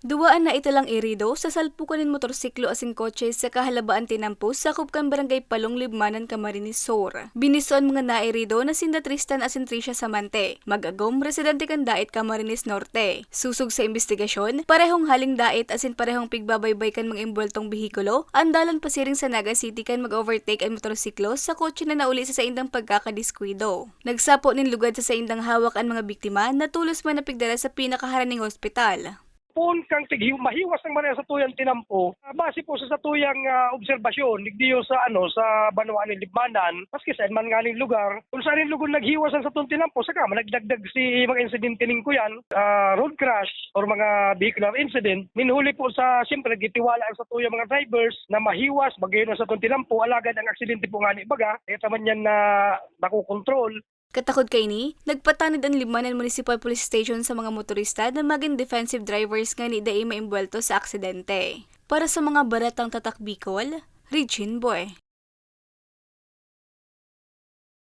Duwaan na italang irido sa salpukan ng motorsiklo asing kotse sa kahalabaan tinampo sa Kubkan Barangay Palong Libmanan, Camarines Sur. Binisoan mga nairido na sinda Tristan asin Tricia Samante, mag-agom residente kan Dait, Camarines Norte. Susug sa investigasyon, parehong haling dait asin parehong pigbabaybay kan mga imbultong bihikulo, andalan pasiring sa Naga City kan mag-overtake ang motorsiklo sa kotse na nauli sa saindang pagkakadiskwido. Nagsapo nin lugad sa saindang hawak ang mga biktima na tulos man napigdala sa pinakaharaning ospital. Pun kang mahiwas ng maneho sa tuyang tinampo, base po sa tuyang obserbasyon, nigdiyo sa sa Banwaan ni Libmanan, maski sa man nganing lugar, kung saan yung lugar naghiwasan sa tuyang tinampo, saka nagdagdag si mga insidente ning kuyan, road crash or mga vehicular incident, minhuli po sa siyempre gitiwalaan sa tuyang mga drivers na mahiwas, bagayon sa tuyang tinampo, alagad ang aksidente po nga ni baga, kaya taman yan na nakukontrol. Katakod kay ni, nagpatanid ang Libmanan Municipal Police Station sa mga motorista na maging defensive drivers nga ni daay maimbwelto sa aksidente. Para sa mga baratang tatak Bicol, Regine Boy.